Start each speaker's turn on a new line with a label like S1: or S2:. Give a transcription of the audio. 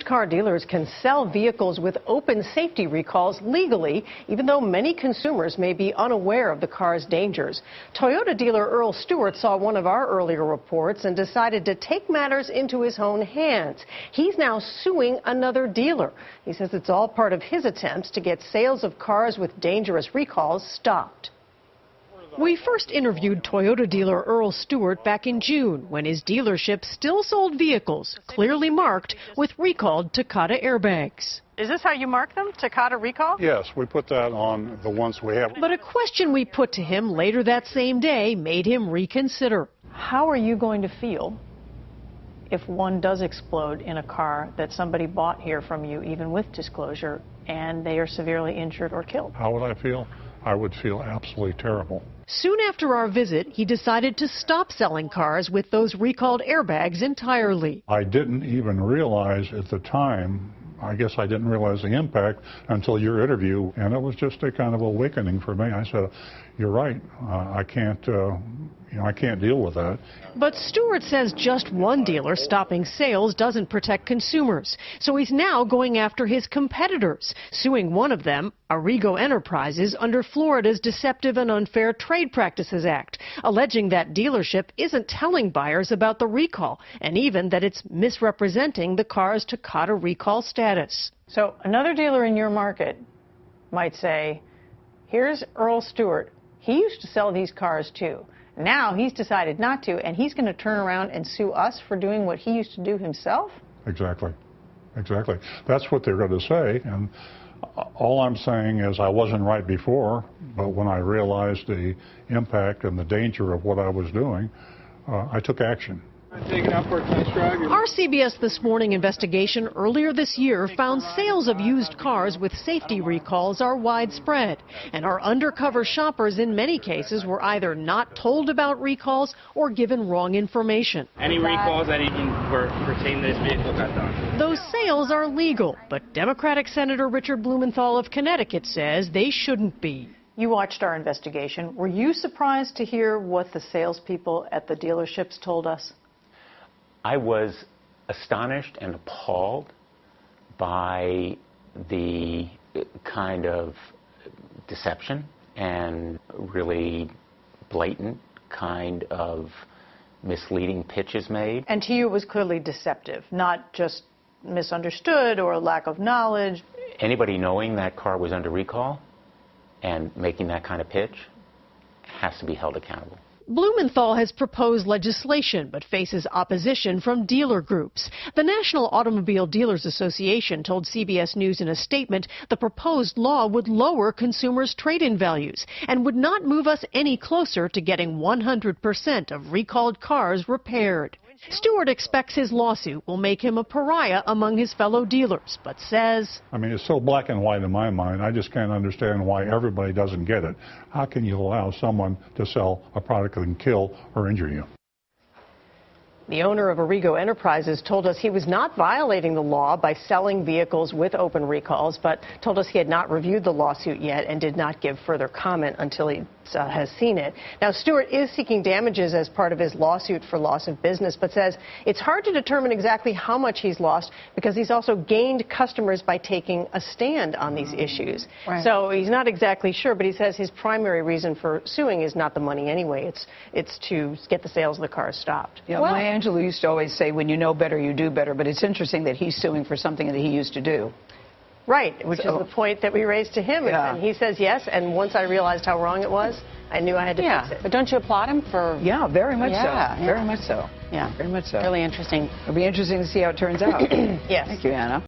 S1: car dealers can sell vehicles with open safety recalls legally, even though many consumers may be unaware of the car's dangers. Toyota dealer Earl Stewart saw one of our earlier reports and decided to take matters into his own hands. He's now suing another dealer. He says it's all part of his attempts to get sales of cars with dangerous recalls stopped. We first interviewed Toyota dealer Earl Stewart back in June when his dealership still sold vehicles clearly marked with recalled Takata airbags. Is this how you mark them, Takata recall?
S2: Yes, we put that on the ones we have.
S1: But a question we put to him later that same day made him reconsider. How are you going to feel if one does explode in a car that somebody bought here from you, even with disclosure, and they are severely injured or killed?
S2: How would I feel? I would feel absolutely terrible.
S1: Soon after our visit, he decided to stop selling cars with those recalled airbags entirely.
S2: I didn't even realize at the time, I guess I didn't realize the impact until your interview, and it was just a kind of awakening for me. I said, you're right, I can't deal with that.
S1: But Stewart says just one dealer stopping sales doesn't protect consumers. So he's now going after his competitors, suing one of them, Arrigo Enterprises, under Florida's Deceptive and Unfair Trade Practices Act, alleging that dealership isn't telling buyers about the recall and even that it's misrepresenting the car's Takata recall status. So another dealer in your market might say, here's Earl Stewart. He used to sell these cars too. Now he's decided not to, and he's going to turn around and sue us for doing what he used to do himself?
S2: Exactly. Exactly. That's what they're going to say. And all I'm saying is I wasn't right before, but when I realized the impact and the danger of what I was doing, I took action. Our CBS This Morning investigation earlier this year found sales of used cars with safety recalls are widespread, and our undercover shoppers in many cases were either not told about recalls or given wrong information.
S3: Any recalls that even pertain to this vehicle got done.
S1: Those sales are legal, but Democratic Senator Richard Blumenthal of Connecticut says they shouldn't be. You watched our investigation. Were you surprised to hear what the salespeople at the dealerships told us?
S4: I was astonished and appalled by the kind of deception and really blatant kind of misleading pitches made.
S1: And to you it was clearly deceptive, not just misunderstood or a lack of knowledge.
S4: Anybody knowing that car was under recall and making that kind of pitch has to be held accountable.
S1: Blumenthal has proposed legislation but faces opposition from dealer groups. The National Automobile Dealers Association told CBS News in a statement the proposed law would lower consumers' trade-in values and would not move us any closer to getting 100% of recalled cars repaired. Stewart expects his lawsuit will make him a pariah among his fellow dealers, but says,
S2: I mean, it's so black and white in my mind, I just can't understand why everybody doesn't get it. How can you allow someone to sell a product that can kill or injure you?
S1: The owner of Arrigo Enterprises told us he was not violating the law by selling vehicles with open recalls, but told us he had not reviewed the lawsuit yet and did not give further comment until he has seen it. Now, Stewart is seeking damages as part of his lawsuit for loss of business, but says it's hard to determine exactly how much he's lost because he's also gained customers by taking a stand on these issues. Right. So he's not exactly sure, but he says his primary reason for suing is not the money anyway. It's to get the sales of the cars stopped.
S5: Yeah, well, Maya Angelou used to always say, when you know better, you do better, but it's interesting that he's suing for something that he used to do.
S1: Right, which is the point that we raised to him. Yeah. And he says yes, and once I realized how wrong it was, I knew I had to fix it.
S6: But don't you applaud him for...
S5: Yeah, very much so. Very much so.
S6: Yeah.
S5: Very much so.
S6: Really interesting.
S5: It'll be interesting to see how it turns out.
S1: Yes.
S5: Thank you, Anna.